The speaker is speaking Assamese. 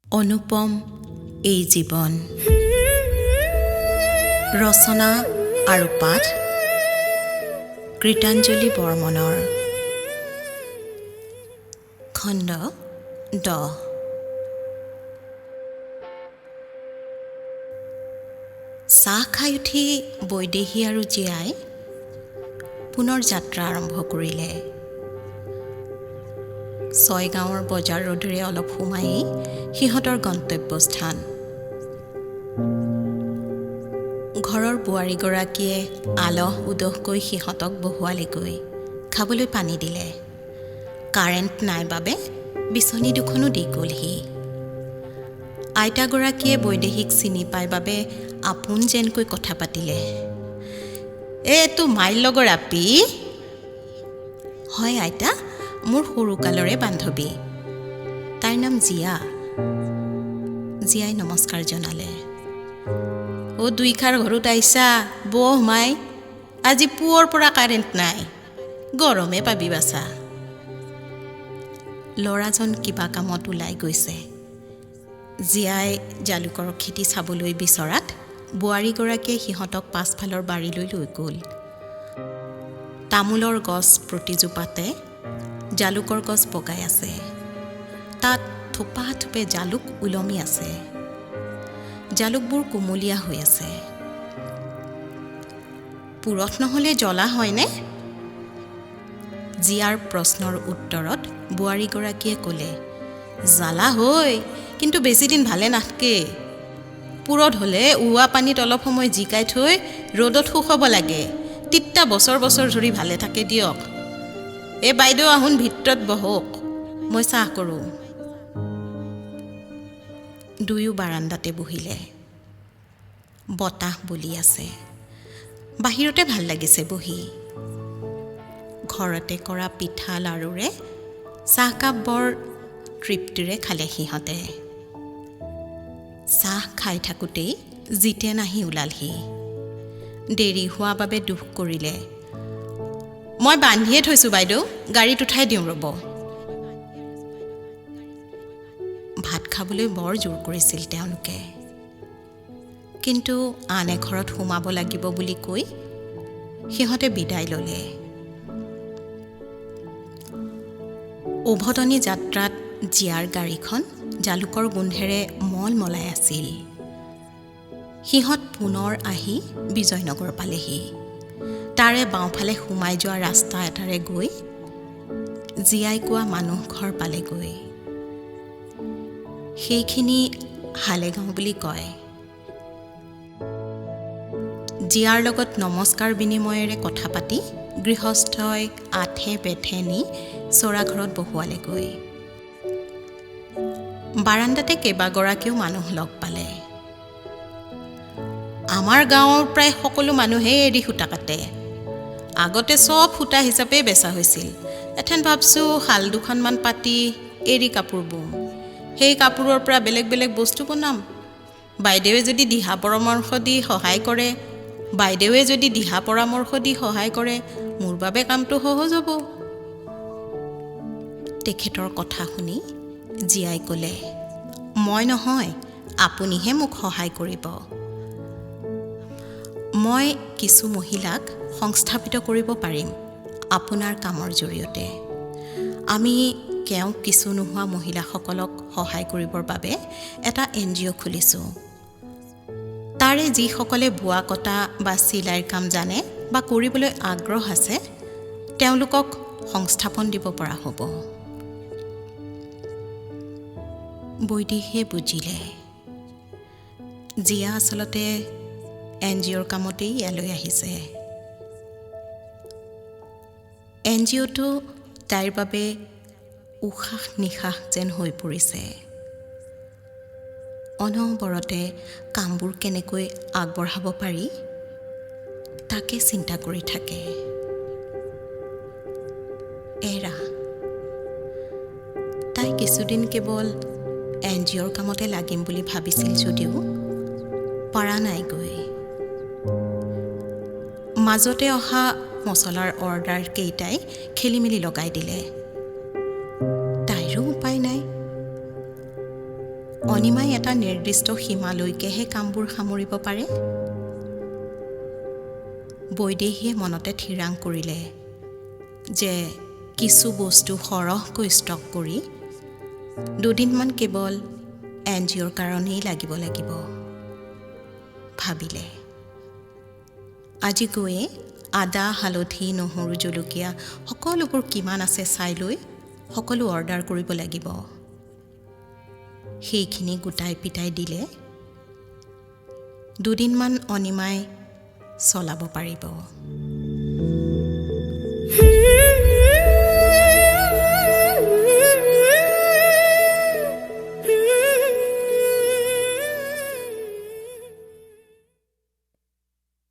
অনুপম এই জীৱন। ৰচনা আৰু পাঠ কৃতাঞ্জলি বৰ্মনৰ। খণ্ড 10। চাহ খাই উঠি বৈদেহী আৰু জীয়াই পুনৰ যাত্ৰা আৰম্ভ কৰিলে। ছয়গাঁৱৰ বজাৰ ৰোডেৰে অলপ সোমায়েই সিহঁতৰ গন্তব্যস্থান। ঘৰৰ বোৱাৰীগৰাকীয়ে আলহ উদহকৈ সিহঁতক বহুৱালেগৈ, খাবলৈ পানী দিলে। কাৰেণ্ট নাই বাবে বিচনী দুখনো দি গ'লহি। আইতাগৰাকীয়ে বৈদেহীক চিনি পাই বাবে আপোন যেনকৈ কথা পাতিলে। এইটো মাইৰ লগৰ আপী? হয় আইতা, মোৰ সৰুকালৰে বান্ধৱী। তাইৰ নাম জীয়া। জীয়াই নমস্কাৰ জনালে। দুইখাৰ ঘৰত আহিছা, বহ মাই। আজি পুৱাৰ পৰা কাৰেণ্ট নাই, গৰমে পাবি বাচা। ল'ৰাজন কিবা কামত ওলাই গৈছে। জীয়াই জালুকৰ খেতি চাবলৈ বিচৰাত বোৱাৰীগৰাকীয়ে সিহঁতক পাছফালৰ বাৰীলৈ লৈ গ'ল। তামোলৰ গছ প্ৰতিজোপাতে জালুকৰ গছ বগাই আছে। তাত থোপা থোপে জালুক ওলমি আছে। জালুকবোৰ কুমলীয়া হৈ আছে। পুৰঠ নহ'লে জ্বলা হয়নে? জীয়াৰ প্ৰশ্নৰ উত্তৰত বোৱাৰীগৰাকীয়ে ক'লে, জ্বালা হয়, কিন্তু বেছিদিন ভালে নাথকে। পুৰঠ হ'লে উৱা পানীত অলপ সময় জিকাই থৈ ৰ'দত শুকাব লাগে, তিতা বছৰ বছৰ ধৰি ভালে থাকে দিয়ক। বাইদেউ আহোন ভিতৰত বহক, মই চাহ কৰোঁ। দুয়ো বাৰাণ্ডাতে বহিলে। বতাহ বলি আছে। বাহিৰতে ভাল লাগিছে বহি। ঘৰতে কৰা পিঠা লাৰুৰে চাহকাপ বৰ তৃপ্তিৰে খালে সিহঁতে। চাহ খাই থাকোঁতেই জিতেন আহি ওলালহি। দেৰি হোৱা বাবে দুখ কৰিলে। মই বান্ধিয়ে থৈছোঁ বাইদেউ, গাড়ীত উঠাই দিওঁ ৰ'ব। ভাত খাবলৈ বৰ জোৰ কৰিছিল তেওঁলোকে, কিন্তু আন এঘৰত সোমাব লাগিব বুলি কৈ সিহঁতে বিদায় ল'লে। উভতনি যাত্ৰাত জীয়াৰ গাড়ীখন জালুকৰ গোন্ধেৰে মলমলাই আছিল। সিহঁত পুনৰ আহি বিজয়নগৰ পালেহি। তাৰে বাওঁফালে সোমাই যোৱা ৰাস্তা এটাৰে গৈ জীয়াই কোৱা মানুহ ঘৰ পালেগৈ। সেইখিনি হালেগাঁও বুলি কয়। জীয়াৰ লগত নমস্কাৰ বিনিময়েৰে কথা পাতি গৃহস্থই আঠে বেঠে নি চৰাঘৰত বহুৱালেগৈ। বাৰাণ্ডাতে কেইবাগৰাকীও মানুহ লগ পালে। আমাৰ গাঁৱৰ প্ৰায় সকলো মানুহেই এৰি সূতা কাটে। আগতে চব সূতা হিচাপেই বেচা হৈছিল। এথেন ভাবছোঁ শাল দুখনমান পাতি এৰী কাপোৰ বওঁ। সেই কাপোৰৰ পৰা বেলেগ বেলেগ বস্তু বনাম। বাইদেৱে যদি দিহা পৰামৰ্শ দি সহায় কৰে মোৰ বাবে কামটো সহজ হ'ব। তেখেতৰ কথা শুনি জীয়াই ক'লে, মই নহয়, আপুনিহে মোক সহায় কৰিব। মই কিছু মহিলাক সংস্থাপিত কৰিব পাৰিম আপোনাৰ কামৰ জৰিয়তে। আমি কেওঁক কিছু নোহোৱা মহিলাসকলক সহায় কৰিবৰ বাবে এটা NGO খুলিছোঁ। তাৰে যিসকলে বোৱা কটা বা চিলাইৰ কাম জানে বা কৰিবলৈ আগ্ৰহ আছে, তেওঁলোকক সংস্থাপন দিব পৰা হ'ব। বৈদেহীয়ে বুজিলে জীয়া আচলতে NGOৰ কামতেই ইয়ালৈ আহিছে। NGOটো তাইৰ বাবে উশাহ নিশাহ যেন হৈ পৰিছে। অনবৰতে কামবোৰ কেনেকৈ আগবঢ়াব পাৰি তাকে চিন্তা কৰি থাকে। তাই কিছুদিন কেৱল NGOৰ কামতে লাগিম বুলি ভাবিছিল যদিও পাৰা নাইগৈ। মাজতে অহা মচলাৰ অৰ্ডাৰ কেইটাই খেলি মেলি লগাই দিলে। তাইৰো উপায় নাই। অনিমাই এটা নিৰ্দিষ্ট সীমালৈকেহে কামবোৰ সামৰিব পাৰে। বৈদেহীয়ে মনতে থিৰাং কৰিলে যে কিছু বস্তু সৰহকৈ ষ্টক কৰি দুদিনমান কেৱল এনজিঅ'ৰ কাৰণেই লাগিব। ভাবিলে আজি গৈয়ে আদা, হালধি, নহৰু, জলকীয়া সকলোবোৰ কিমান আছে চাই লৈ সকলো অৰ্ডাৰ কৰিব লাগিব। সেইখিনি গোটাই পিটাই দিলে দুদিনমান অনিমাই চলাব পাৰিব।